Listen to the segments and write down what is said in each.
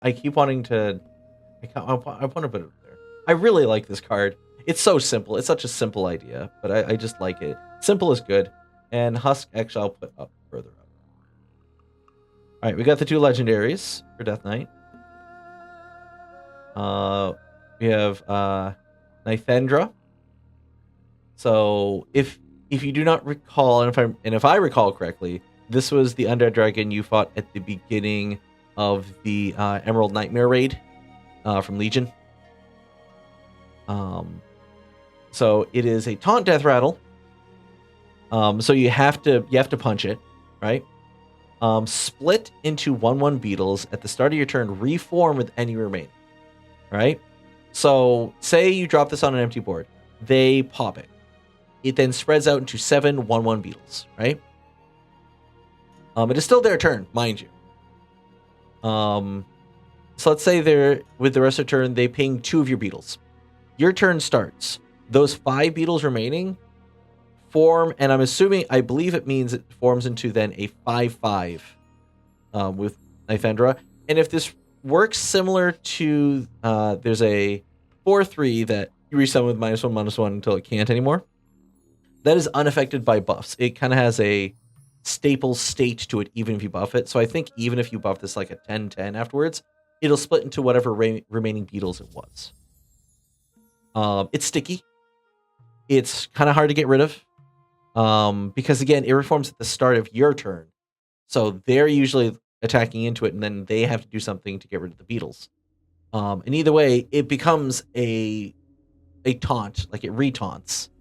I keep wanting to. I want to put it there. I really like this card. It's so simple. It's such a simple idea, but I just like it. Simple is good. And Husk actually I'll put up further up. All right, we got the 2 legendaries for Death Knight. We have Nythendra. So if you do not recall, and if I recall correctly, this was the undead dragon you fought at the beginning of the Emerald Nightmare raid from Legion. So it is a taunt death rattle. So you have to punch it, right? Split into 1/1 beetles at the start of your turn. Reform with any remaining, right? So say you drop this on an empty board, they pop it. It then spreads out into 7 1/1 beetles, right? It is still their turn, mind you. So let's say they're with the rest of the turn, they ping 2 of your beetles. Your turn starts. Those 5 beetles remaining form, and I believe it means it forms into then a 5/5 with Nythendra. And if this works similar to there's a 4/3 that you resummon with -1/-1 until it can't anymore. That is unaffected by buffs. It kind of has a staple state to it, even if you buff it. So I think even if you buff this like a 10/10 afterwards, it'll split into whatever remaining beetles it was. It's sticky. It's kind of hard to get rid of. Because again, it reforms at the start of your turn. So they're usually attacking into it, and then they have to do something to get rid of the beetles. And either way, it becomes a taunt, like it re-taunts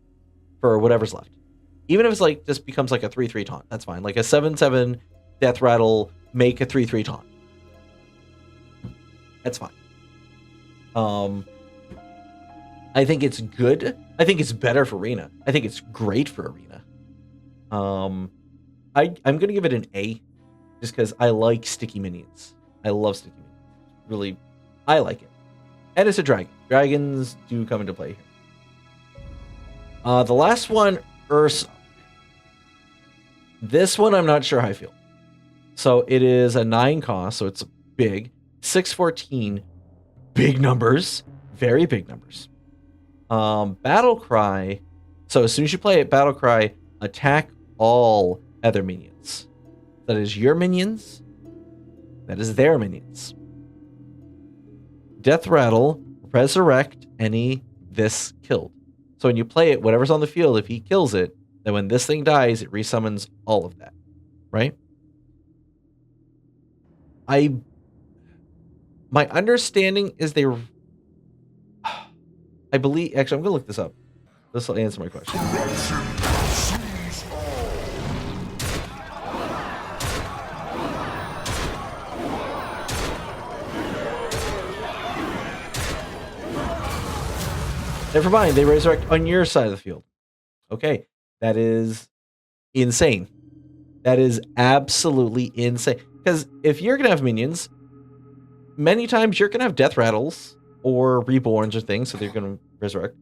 for whatever's left. Even if it's like just becomes like a 3/3 taunt, that's fine. Like a 7/7 death rattle, make a 3/3 taunt. That's fine. I think it's good. I think it's better for Arena. I think it's great for Arena. I'm gonna give it an A, just because I like sticky minions. I love sticky minions. Really, I like it. And it's a dragon. Dragons do come into play here. The last one, Ursa. This one, I'm not sure how I feel. So it is a 9 cost, so it's big. 6/14, big numbers, very big numbers. Battle Cry. So as soon as you play it, Battle Cry, attack all other minions. That is your minions. That is their minions. Death Rattle, resurrect any this killed. So when you play it, whatever's on the field, if he kills it, then when this thing dies, it resummons all of that. Right? My understanding is I believe, actually, I'm going to look this up. This will answer my question. Never mind, they resurrect on your side of the field. Okay, that is insane. That is absolutely insane. Because if you're going to have minions, many times you're going to have death rattles or reborns or things, so they're going to resurrect.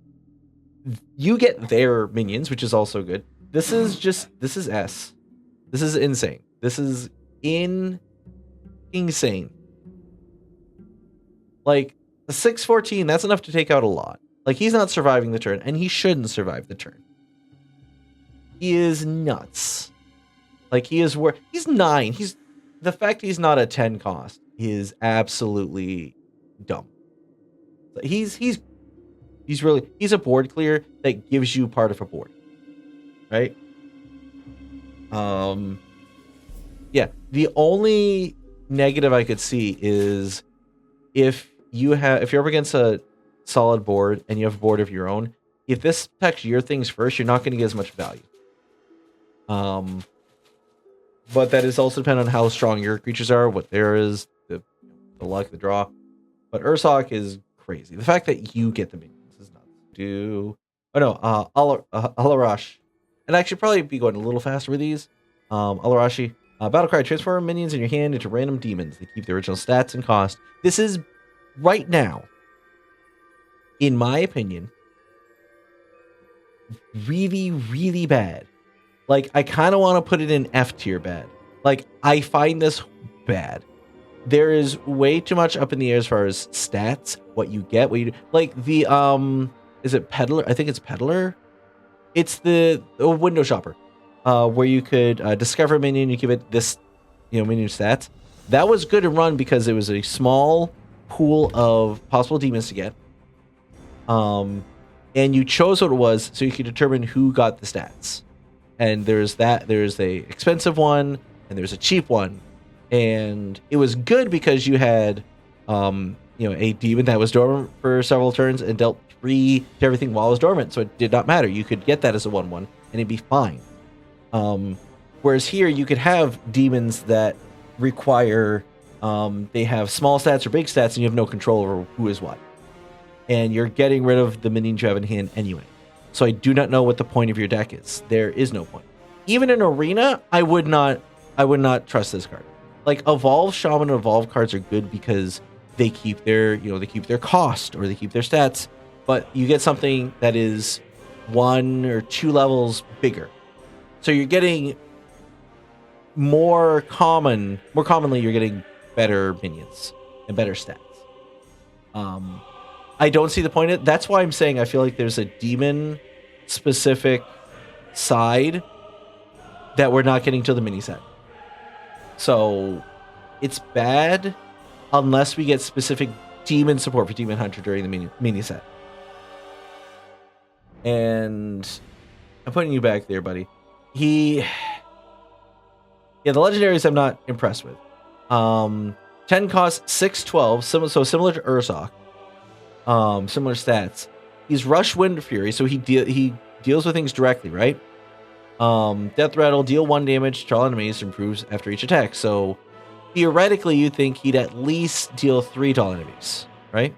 You get their minions, which is also good. This is S. This is insane. This is insane. Like, a 6/14, that's enough to take out a lot. Like, he's not surviving the turn, and he shouldn't survive the turn. He is nuts. Like, he's 9. The fact he's not a 10 cost is absolutely dumb. He's a board clear that gives you part of a board, right? Yeah. The only negative I could see is if you're up against a solid board and you have a board of your own, if this attacks your things first, you're not going to get as much value. But that is also dependent on how strong your creatures are, what there is, the luck, the draw. But Ursoc is crazy. The fact that you get the minions is nuts. Alarash. And I should probably be going a little faster with these. Alarashi. Battlecry, transform minions in your hand into random demons. They keep the original stats and cost. This is, right now, in my opinion, really, really bad. Like, I kind of want to put it in F tier bad. Like, I find this bad. there is way too much up in the air as far as stats, what you get, what you like the is it peddler? I think it's peddler. It's the window shopper, where you could discover a minion, you give it this, minion stats. That was good to run because it was a small pool of possible demons to get. And you chose what it was, so you could determine who got the stats. And there's a expensive one, and there's a cheap one. And it was good because you had, a demon that was dormant for several turns and dealt 3 to everything while it was dormant, so it did not matter. You could get that as a 1/1, and it'd be fine. Whereas here, you could have demons that require, they have small stats or big stats, and you have no control over who is what. And you're getting rid of the minions you have in hand anyway. So I do not know what the point of your deck is. There is no point. Even in Arena, I would not trust this card. Like Evolve Shaman and Evolve cards are good because they keep their, they keep their cost or they keep their stats, but you get something that is 1 or 2 levels bigger. So you're getting more commonly you're getting better minions and better stats. I don't see the point of it. That's why I'm saying I feel like there's a demon specific side that we're not getting to the mini set. So it's bad unless we get specific demon support for Demon Hunter during the mini set. And I'm putting you back there, buddy. The legendaries I'm not impressed with. 10 cost 6/12, so similar to Ursoc. Similar stats. He's Rush Wind Fury, so he deals with things directly, right? Death Rattle, deal 1 damage to all enemies, improves after each attack. So theoretically, you think he'd at least deal 3 to all enemies, right?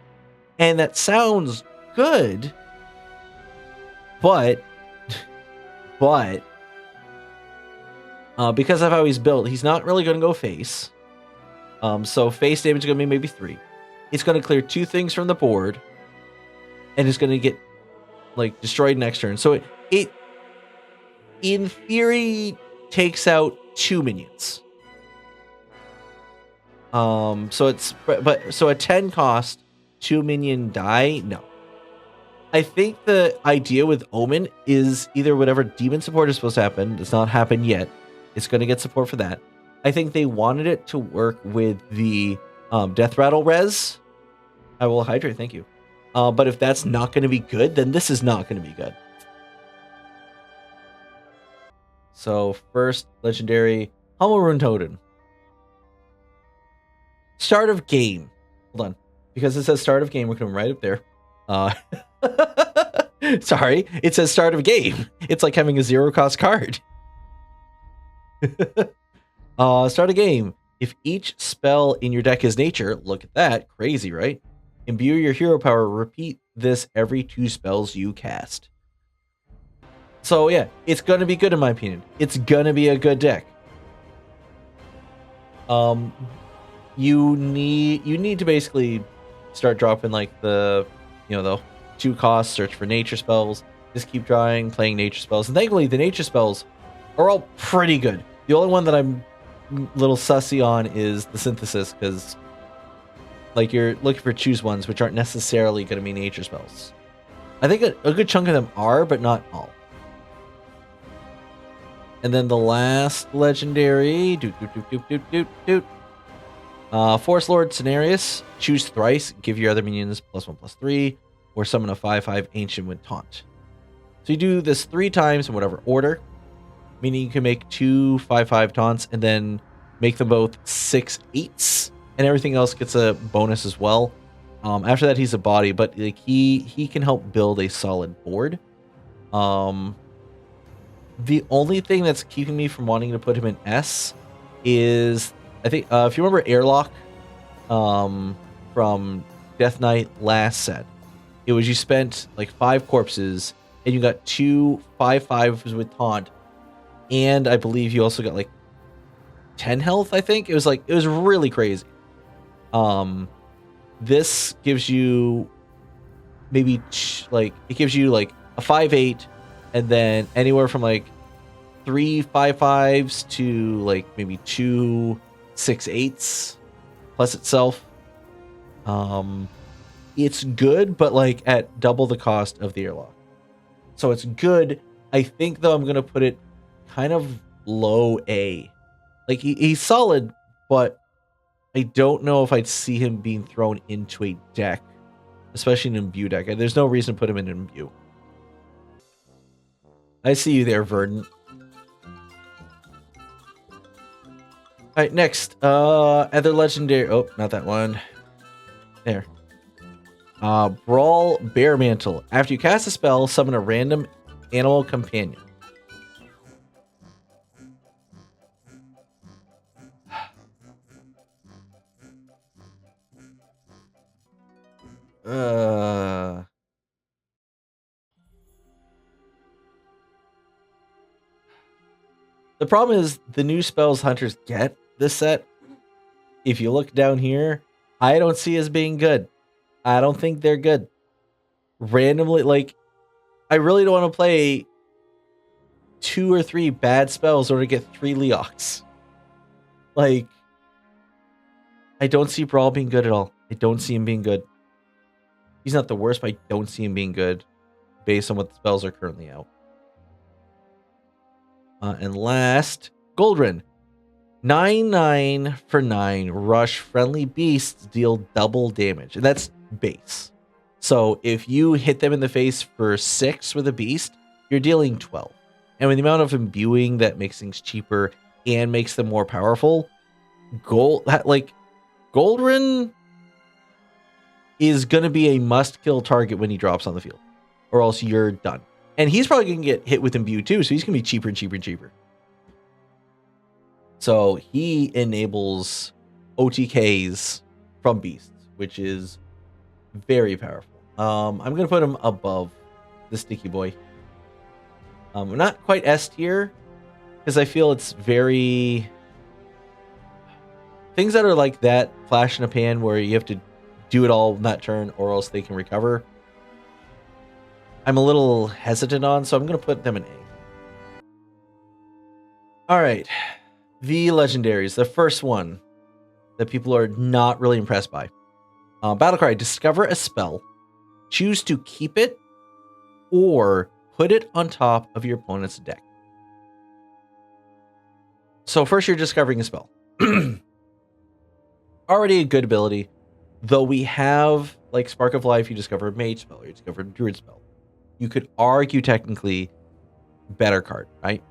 And that sounds good, but because of how he's built, he's not really going to go face. So face damage is going to be maybe 3. It's going to clear 2 things from the board, and it's going to get destroyed next turn. So it in theory takes out 2 minions. So a 10 cost 2 minion die. No, I think the idea with Omen is either whatever demon support is supposed to happen does not happen yet. It's going to get support for that. I think they wanted it to work with the Death Rattle res. I will hydrate, thank you. But if that's not going to be good, then this is not going to be good. So first legendary, Hummel Rune Totem. Start of game. Hold on. Because it says start of game, we're going right up there. Sorry, it says start of game. It's like having a 0 cost card. Start a game. If each spell in your deck is nature, look at that. Crazy, right? Imbue your hero power. Repeat this every 2 spells you cast. So yeah, it's going to be good in my opinion. It's going to be a good deck. You need to basically start dropping the 2 cost, search for nature spells. Just keep playing nature spells. And thankfully the nature spells are all pretty good. The only one that I'm a little sussy on is the synthesis, because you're looking for choose ones which aren't necessarily going to be nature spells. I think a good chunk of them are, but not all. And then the last legendary, Forest Lord Cenarius. Choose thrice, give your other minions +1/+3, or summon a 5/5 Ancient with Taunt. So you do this 3 times in whatever order, meaning you can make 2 5/5 taunts and then make them both 6/8s, and everything else gets a bonus as well. After that, he's a body, but he can help build a solid board. The only thing that's keeping me from wanting to put him in S is, I think, if you remember Airlock from Death Knight last set, it was you spent 5 corpses and you got 2 5/5s with taunt, and I believe you also got 10 health. I think it was really crazy. This gives you maybe it gives you a 5/8, and then anywhere from 3 5/5s to maybe 2 6/8s, plus itself. It's good, but like at double the cost of the airlock. So it's good. I think though I'm gonna put it kind of low A. Like he's solid, but I don't know if I'd see him being thrown into a deck, especially an imbue deck. There's no reason to put him in an imbue. I see you there, Verdant. All right, next, other legendary. Oh, not that one. There. Brawl Bear Mantle. After you cast a spell, summon a random animal companion. The problem is the new spells hunters get this set. If you look down here, I don't see as being good. I don't think they're good. Randomly, like, I really don't want to play 2 or 3 bad spells in order to get 3 Leox. Like, I don't see Brawl being good at all. I don't see him being good. He's not the worst, but I don't see him being good based on what the spells are currently out. And last, Goldrin. 9/9 for 9. Rush friendly beasts deal double damage. And that's base. So if you hit them in the face for 6 with a beast, you're dealing 12. And with the amount of imbuing that makes things cheaper and makes them more powerful, Goldrin is going to be a must-kill target when he drops on the field. Or else you're done. And he's probably going to get hit with imbue too, so he's going to be cheaper and cheaper and cheaper. So he enables OTKs from beasts, which is very powerful. I'm going to put him above the Sticky Boy. Not quite S tier, because I feel it's very... Things that are like that, flash in a pan, where you have to do it all in that turn, or else they can recover, I'm a little hesitant on, so I'm going to put them in A. Alright, the Legendaries. The first one that people are not really impressed by. Battlecry, discover a spell. Choose to keep it or put it on top of your opponent's deck. So first you're discovering a spell. Already a good ability, though we have, like Spark of Life, you discover a mage spell, you discover a druid spell. You could argue technically better card, right?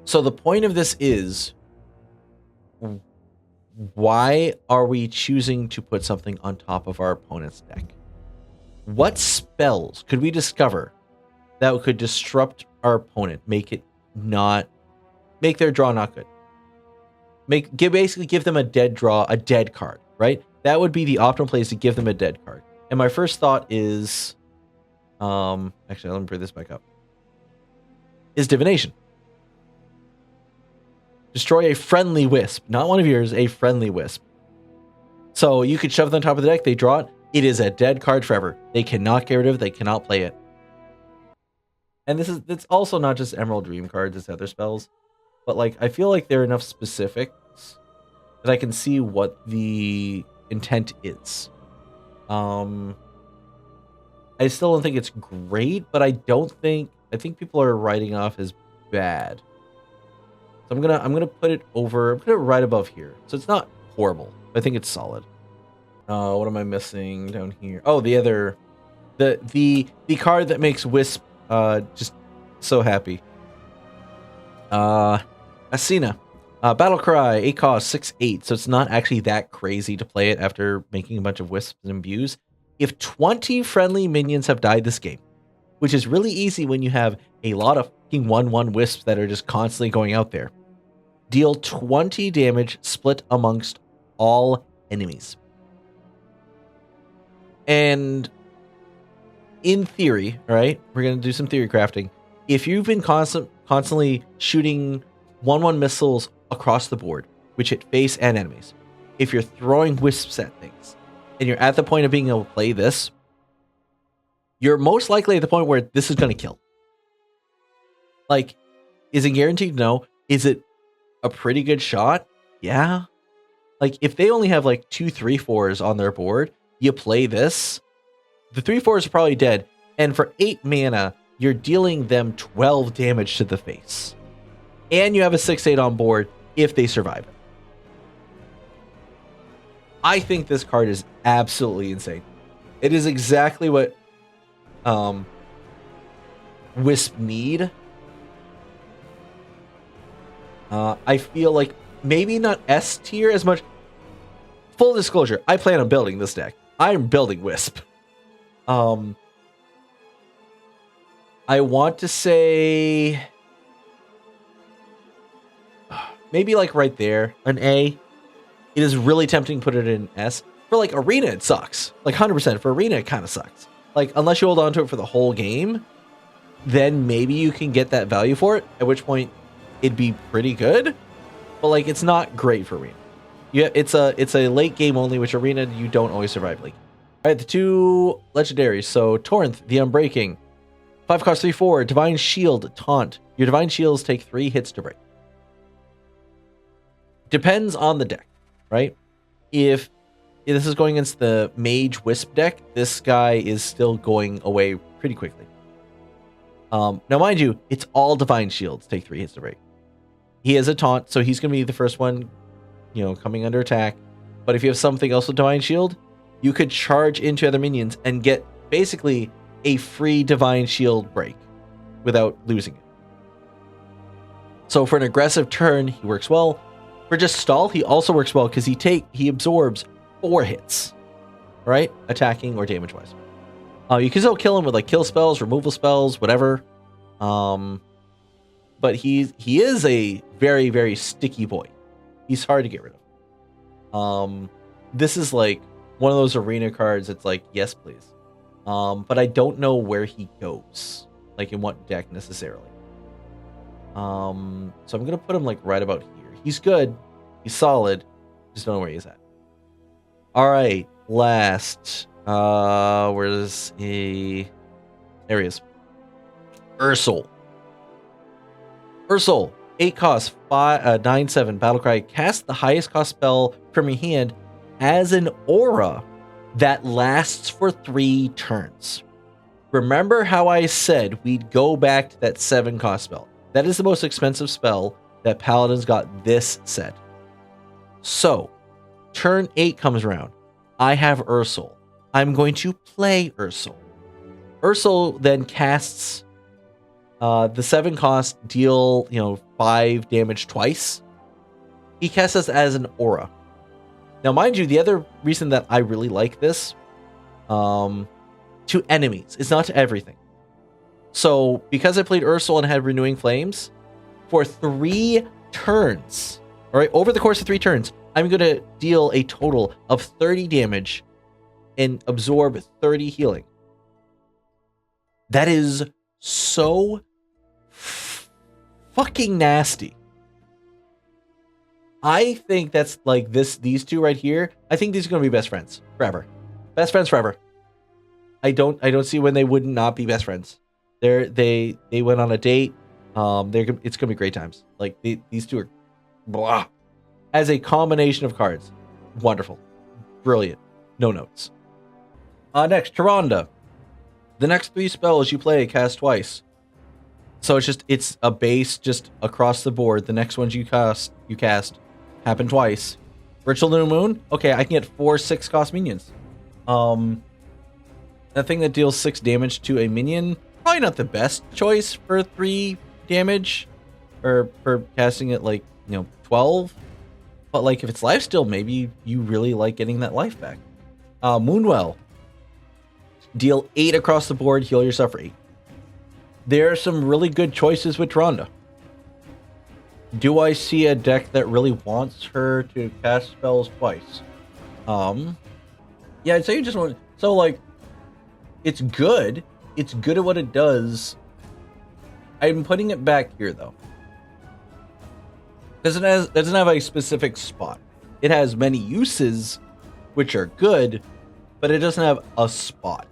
So the point of this is, why are we choosing to put something on top of our opponent's deck? What spells could we discover that could disrupt our opponent, make their draw not good? Basically give them a dead draw, a dead card, right? That would be the optimal place to give them a dead card. And my first thought is, actually, let me bring this back up. Is divination. Destroy a friendly wisp. Not one of yours, a friendly wisp. So you could shove them on top of the deck, they draw it. It is a dead card forever. They cannot get rid of it, they cannot play it. And it's also not just Emerald Dream cards, it's other spells. But like, I feel like there are enough specifics that I can see what the intent is. I still don't think it's great, but I think people are writing off as bad. So I'm gonna put it over. I'm gonna put it right above here. So it's not horrible. I think it's solid. What am I missing down here? Oh, the card that makes Wisp just so happy. Asina. Battlecry, 8 cost, 6/8. So it's not actually that crazy to play it after making a bunch of Wisps and imbues. If 20 friendly minions have died this game, which is really easy when you have a lot of fucking 1/1 Wisps that are just constantly going out there, deal 20 damage split amongst all enemies. And in theory, right, we're going to do some theory crafting. If you've been constantly shooting 1/1 missiles across the board, which hit face and enemies, if you're throwing wisps at things, and you're at the point of being able to play this, you're most likely at the point where this is going to kill. Like, is it guaranteed? No. Is it a pretty good shot? Yeah. Like, if they only have like 2 3/4s on their board, you play this, the 3/4s are probably dead. And for 8 mana, you're dealing them 12 damage to the face. And you have a 6/8 on board if they survive it. I think this card is absolutely insane. It is exactly what Wisp need. I feel like maybe not S tier as much. Full disclosure, I plan on building this deck. I'm building Wisp. I want to say maybe like right there, an A. It is really tempting to put it in S. For like Arena, it sucks. Like 100%. For Arena, it kind of sucks. Like, unless you hold on to it for the whole game, then maybe you can get that value for it, at which point it'd be pretty good. But like, it's not great for Arena. Yeah, it's a late game only, which Arena you don't always survive late. All right, the 2 legendaries. So Torrent, the Unbreaking. 5 cost 3/4. Divine Shield, Taunt. Your Divine Shields take 3 hits to break. Depends on the deck, right? If this is going against the Mage Wisp deck, this guy is still going away pretty quickly. Now, mind you, it's all Divine Shields take 3 hits to break. He has a Taunt, so he's going to be the first one, coming under attack. But if you have something else with Divine Shield, you could charge into other minions and get basically a free Divine Shield break without losing it. So for an aggressive turn, he works well. For just stall, he also works well because he absorbs 4 hits, right? Attacking or damage wise. You can still kill him with like kill spells, removal spells, whatever. But he is a very, very sticky boy. He's hard to get rid of. This is like one of those Arena cards. It's like, yes, please. But I don't know where he goes, like in what deck necessarily. So I'm gonna put him like right about here. He's good. He's solid. Just don't know where he's at. All right, last. Where's he? There he is. Ursul. 8 cost, 9/7 Battlecry. Cast the highest cost spell from your hand as an aura that lasts for 3 turns. Remember how I said we'd go back to that 7 cost spell? That is the most expensive spell that Paladins got this set. So, turn 8 comes around. I have Ursul. I'm going to play Ursul. Ursul then casts the 7 cost, deal 5 damage twice. He casts this as an aura. Now, mind you, the other reason that I really like this, to enemies, it's not to everything. So, because I played Ursul and had Renewing Flames, for 3 turns, all right, over the course of 3 turns, I'm going to deal a total of 30 damage and absorb 30 healing. That is so fucking nasty. I think that's like these 2 right here. I think these are going to be best friends forever. Best friends forever. I don't see when they would not be best friends. They went on a date. It's going to be great times. Like these 2 are blah. As a combination of cards. Wonderful. Brilliant. No notes. Next, Tyrande. The next 3 spells you play cast twice. So it's a base just across the board. The next ones you cast happen twice. Ritual New Moon. Okay, I can get 4 6 cost minions. That thing that deals 6 damage to a minion. Probably not the best choice for 3 damage. Or for casting it like 12. But like if it's lifesteal, maybe you really like getting that life back. Moonwell. Deal 8 across the board, heal yourself for 8. There are some really good choices with Tyrande. Do I see a deck that really wants her to cast spells twice? Yeah, I'd say you just want. So like, it's good. It's good at what it does. I'm putting it back here though. Because it doesn't have a specific spot. It has many uses, which are good, but it doesn't have a spot.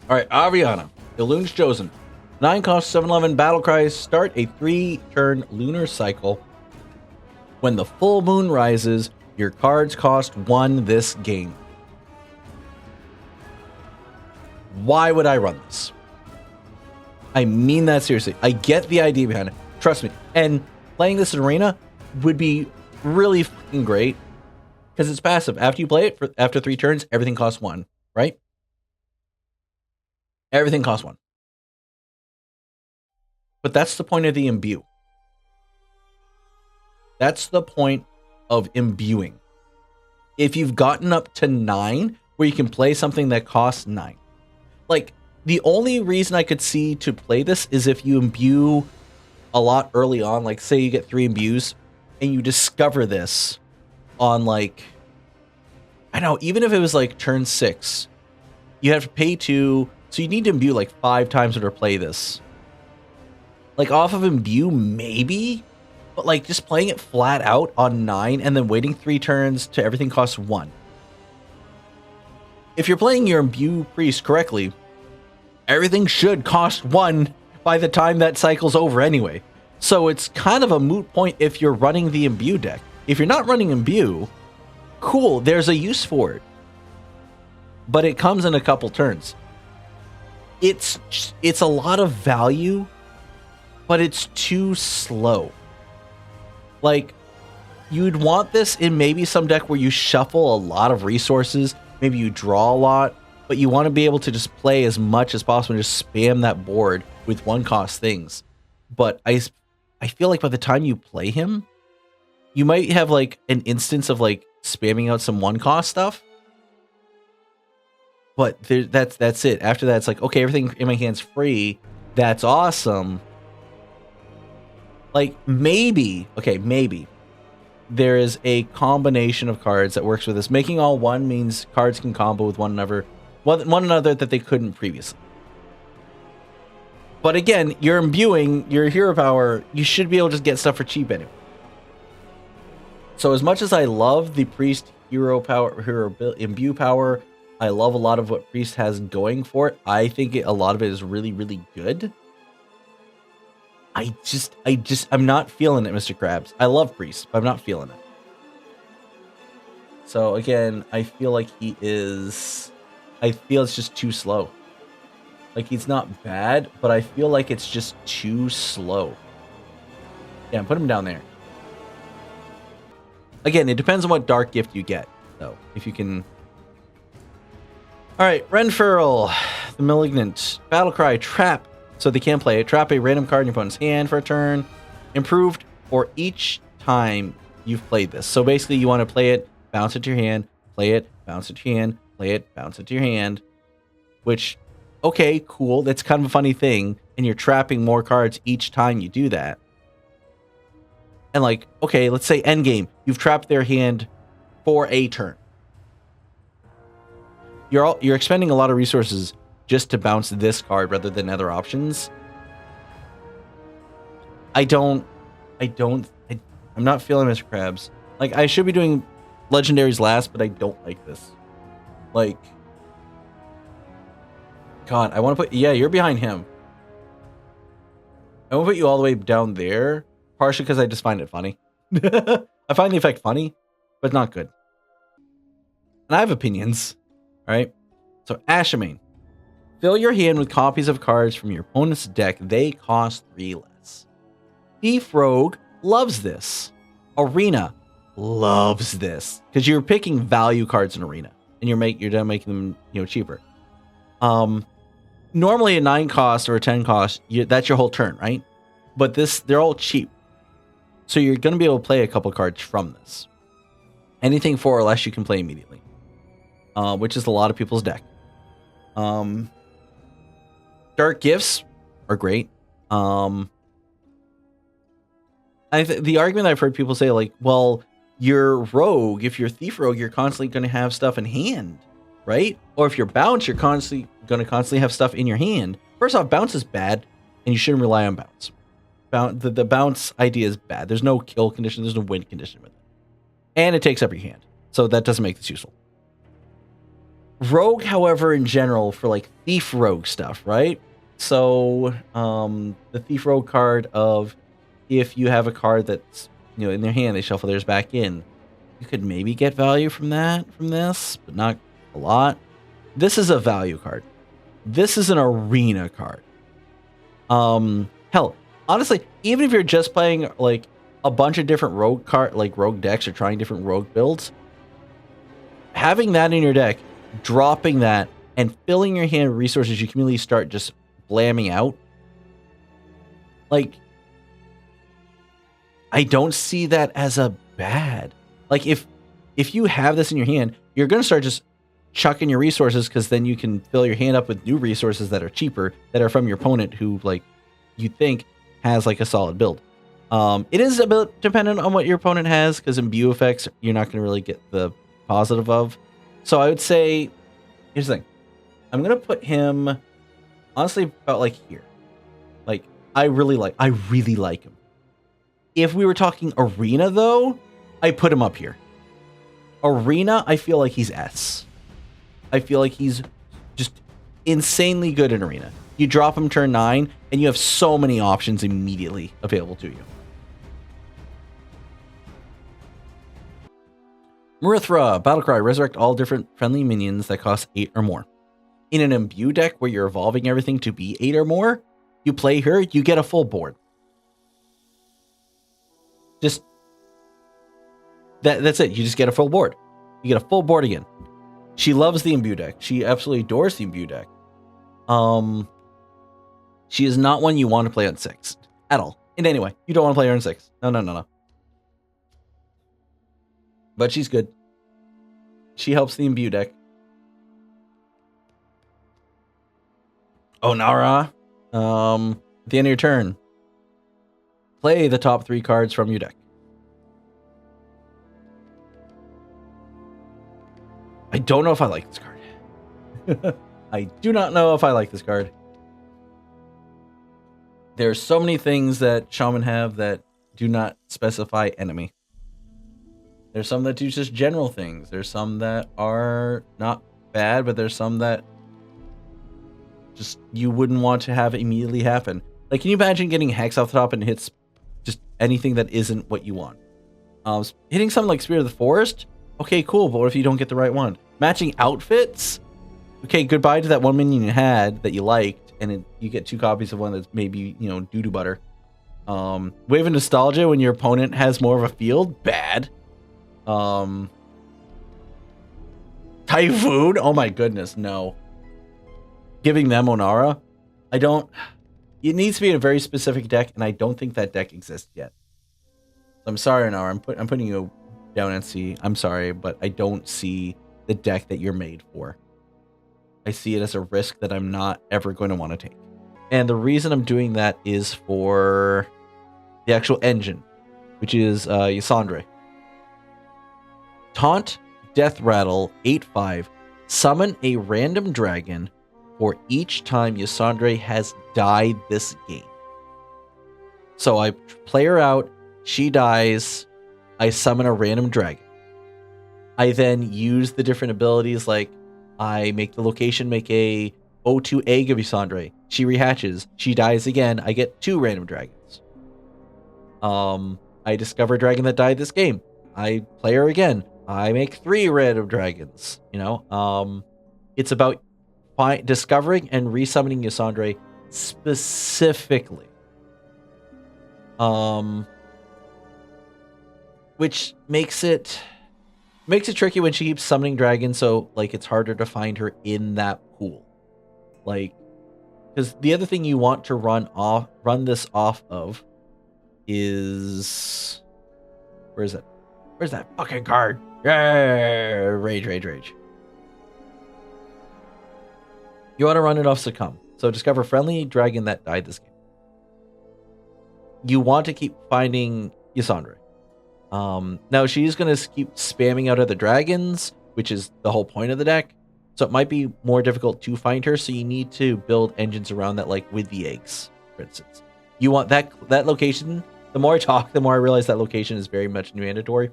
All right, Ariana, Illune's Chosen. 9 cost 7/11 battle cries. Start a 3-turn lunar cycle. When the full moon rises, your cards cost 1 this game. Why would I run this? I mean that seriously. I get the idea behind it. Trust me. And playing this in Arena would be really fucking great because it's passive. After you play it, after 3 turns, everything costs 1, right? Everything costs 1. But that's the point of the imbue. That's the point of imbuing. If you've gotten up to 9, where you can play something that costs 9. Like, the only reason I could see to play this is if you imbue a lot early on. Like, say you get 3 imbues, and you discover this on, like, I don't know, even if it was, like, turn 6, you have to pay 2, so you need to imbue, like, 5 times in order to play this. Like, off of imbue, maybe? But, like, just playing it flat out on 9 and then waiting 3 turns to everything costs 1. If you're playing your imbue priest correctly, everything should cost 1 by the time that cycle's over anyway. So it's kind of a moot point if you're running the imbue deck. If you're not running imbue, cool, there's a use for it. But it comes in a couple turns. It's a lot of value, but it's too slow. Like, you'd want this in maybe some deck where you shuffle a lot of resources, maybe you draw a lot, but you want to be able to just play as much as possible and just spam that board with 1-cost things. But I feel like by the time you play him, you might have like an instance of like spamming out some 1-cost stuff. But that's it. After that, it's like, okay, everything in my hand's free. That's awesome. Like, maybe there is a combination of cards that works with this. Making all 1 means cards can combo with one another that they couldn't previously. But again, you're imbuing your hero power. You should be able to just get stuff for cheap anyway. So as much as I love the priest hero imbue power, I love a lot of what priest has going for it. I think a lot of it is really, really good. I'm not feeling it, Mr. Krabs. I love priest, but I'm not feeling it. So again, I feel like it's just too slow. Like, he's not bad, but I feel like it's just too slow. Yeah, put him down there. Again, it depends on what dark gift you get, though. If you can... Alright, Renfurl, the Malignant. Battlecry, trap. So they can't play it. Trap a random card in your opponent's hand for a turn. Improved for each time you've played this. So basically, you want to play it, bounce it to your hand, play it, bounce it to your hand, play it, bounce it to your hand. Which, okay, cool. That's kind of a funny thing. And you're trapping more cards each time you do that. And like, okay, let's say endgame. You've trapped their hand for a turn. You're expending a lot of resources just to bounce this card rather than other options. I'm not feeling Mr. Krabs. Like, I should be doing Legendaries last, but I don't like this. Like, God, I want to put... Yeah, you're behind him. I want to put you all the way down there, partially because I just find it funny. I find the effect funny, but not good. And I have opinions, all right? So, Ashamain. Fill your hand with copies of cards from your opponent's deck. They cost 3 less. Thief Rogue loves this. Arena loves this because you're picking value cards in Arena, and you're done making them cheaper. Normally a 9 cost or a 10 cost, that's your whole turn, right? But they're all cheap, so you're going to be able to play a couple cards from this. Anything 4 or less you can play immediately, which is a lot of people's deck. Dark gifts are great. The argument I've heard people say, like, well, you're rogue. If you're thief rogue, you're constantly going to have stuff in hand, right? Or if you're bounce, you're going to constantly have stuff in your hand. First off, bounce is bad, and you shouldn't rely on bounce. The bounce idea is bad. There's no kill condition. There's no win condition with it. And it takes up your hand. So that doesn't make this useful. Rogue, however, in general, for like thief rogue stuff, right? So the Thief Rogue card of if you have a card that's in their hand, they shuffle theirs back in. You could maybe get value from this, but not a lot. This is a value card. This is an arena card. Hell, honestly, even if you're just playing like a bunch of different rogue decks or trying different rogue builds, having that in your deck, dropping that, and filling your hand with resources you can really start just blamming out. Like, I don't see that as a bad. Like, if you have this in your hand, you're going to start just chucking your resources, because then you can fill your hand up with new resources that are cheaper, that are from your opponent who, like, you think has, like, a solid build. It is a bit dependent on what your opponent has, because imbue effects, you're not going to really get the positive of. So I would say, here's the thing. I'm going to put him, honestly, about, like, here. Like, I really like him. If we were talking arena, though, I put him up here. Arena, I feel like he's S. I feel like he's just insanely good in arena. You drop him turn 9, and you have so many options immediately available to you. Marithra, Battlecry, resurrect all different friendly minions that cost 8 or more. In an imbue deck where you're evolving everything to be 8 or more, you play her, you get a full board. Just that's it. You just get a full board. You get a full board again. She loves the imbue deck. She absolutely adores the imbue deck. She is not one you want to play on 6 at all. In any way, you don't want to play her on 6. No. But she's good. She helps the imbue deck. Onara, at the end of your turn, play the top 3 cards from your deck. I don't know if I like this card. I do not know if I like this card. There are so many things that Shaman have that do not specify enemy. There's some that do just general things. There's some that are not bad, but there's some that just you wouldn't want to have immediately happen. Like, can you imagine getting Hex off the top and hits just anything that isn't what you want? Hitting something like Spirit of the Forest? Okay, cool, but what if you don't get the right one? Matching outfits? Okay, goodbye to that one minion you had that you liked, and you get 2 copies of one that's maybe, doo-doo butter. Wave of Nostalgia when your opponent has more of a field? Bad. Typhoon? Oh my goodness, no. Giving them Onara? It needs to be in a very specific deck, and I don't think that deck exists yet. I'm sorry, Onara, I'm putting you down and see. I'm sorry, but I don't see the deck that you're made for. I see it as a risk that I'm not ever going to want to take. And the reason I'm doing that is for the actual engine, which is Yasandre. Taunt, Death Rattle, 8/5. Summon a random dragon for each time Yasandre has died this game. So I play her out, she dies, I summon a random dragon. I then use the different abilities, like I make the location make a O2 egg of Yasandre. She rehatches. She dies again. I get 2 random dragons. I discover a dragon that died this game. I play her again. I make 3 random dragons. It's about discovering and resummoning Yasandre specifically. Which makes it tricky when she keeps summoning dragons, so like it's harder to find her in that pool. Like, because the other thing you want to run this off of is, where's that fucking card? Yeah, rage. You want to run it off Succumb. So discover friendly dragon that died this game. You want to keep finding Yasandre. Now she's going to keep spamming out other dragons, which is the whole point of the deck. So it might be more difficult to find her. So you need to build engines around that, like with the eggs, for instance. You want that location. The more I talk, the more I realize that location is very much mandatory.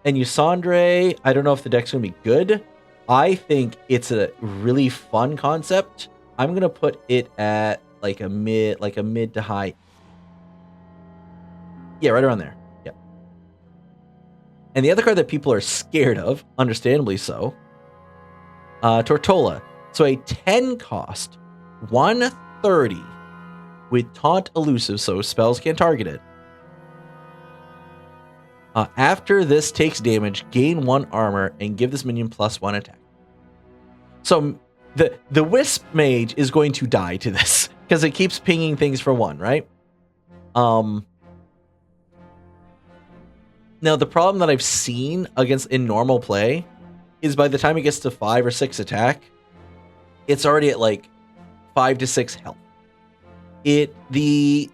And Yasandre, I don't know if the deck's going to be good. I think it's a really fun concept. I'm gonna put it at like a mid to high. Yeah, right around there. Yeah. And the other card that people are scared of, understandably so, Tortola. So a 10 cost, 130 with taunt elusive, so spells can't target it. After this takes damage, gain 1 armor and give this minion +1 attack. So the Wisp Mage is going to die to this because it keeps pinging things for 1, right? Now the problem that I've seen in normal play is by the time it gets to 5 or 6 attack, it's already at like 5 to 6 health. It is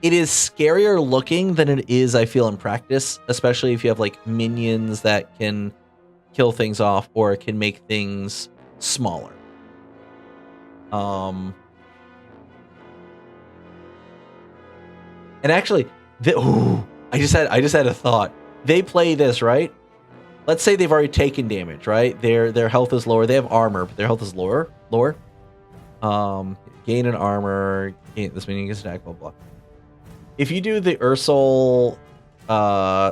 scarier looking than it is, I feel, in practice, especially if you have like minions that can kill things off or can make things smaller. And actually, I just had a thought. They play this, right? Let's say they've already taken damage, right? Their health is lower. They have armor, but their health is lower. Gain an armor. This minion gets attack. Blah blah. If you do the Ursol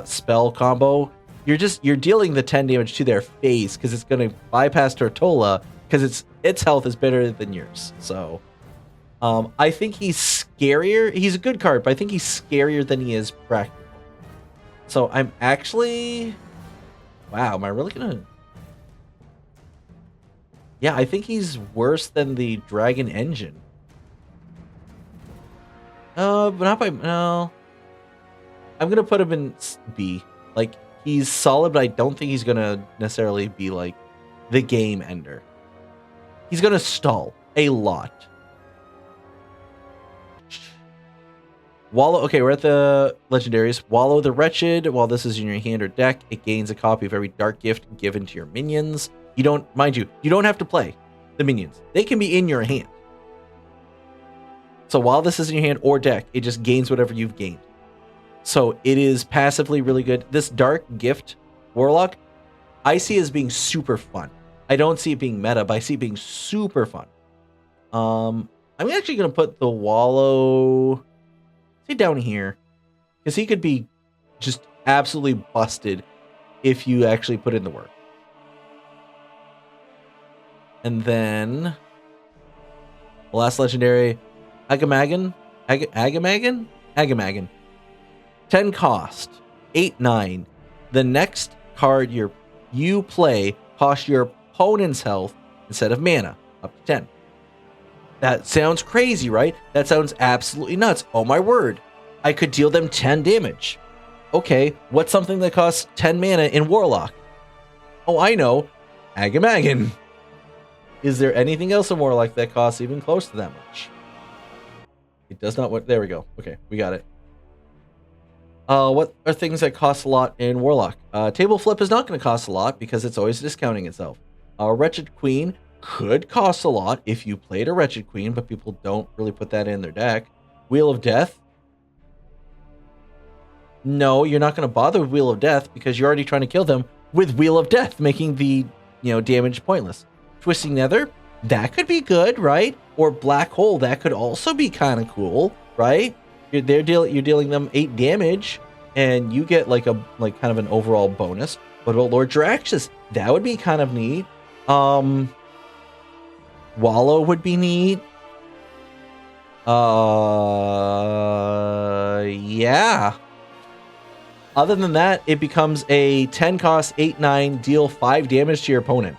spell combo, you're dealing the 10 damage to their face because it's going to bypass Tortola because its health is better than yours. So, I think he's scarier. He's a good card, but I think he's scarier than he is practical. So I'm actually, wow, am I really gonna? Yeah, I think he's worse than the Dragon Engine. But not by no. I'm gonna put him in B. Like, he's solid, but I don't think he's gonna necessarily be like the game ender. He's gonna stall a lot. Wallow. Okay, we're at the Legendaries. Wallow the Wretched. While this is in your hand or deck, it gains a copy of every dark gift given to your minions. You don't have to play the minions. They can be in your hand. So while this is in your hand or deck, it just gains whatever you've gained. So it is passively really good. This Dark Gift Warlock, I see as being super fun. I don't see it being meta, but I see it being super fun. I'm actually going to put the Wallow, say, down here, because he could be just absolutely busted if you actually put in the work. And then the last legendary, Agamagan. 10 cost, 8/9. The next card you play costs your opponent's health instead of mana, up to 10. That sounds crazy, right? That sounds absolutely nuts. Oh my word. I could deal them 10 damage. Okay, what's something that costs 10 mana in Warlock? Oh, I know. Agamagan. Is there anything else in Warlock that costs even close to that much? It does not. There we go. Okay, we got it. What are things that cost a lot in Warlock? Table Flip is not going to cost a lot because it's always discounting itself. Wretched Queen could cost a lot if you played a Wretched Queen, but people don't really put that in their deck. Wheel of Death. No, you're not going to bother with Wheel of Death because you're already trying to kill them with Wheel of Death, making the damage pointless. Twisting Nether, that could be good, right? Or Black Hole, that could also be kind of cool, right? You're dealing them 8 damage, and you get like kind of an overall bonus. What about Lord Jaraxxus? That would be kind of neat. Wallow would be neat. Yeah. Other than that, it becomes a 10 cost, 8/9, deal 5 damage to your opponent.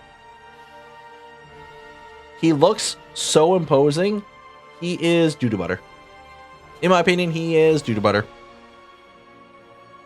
He looks so imposing. He is doo-doo butter. In my opinion, he is doo-doo butter.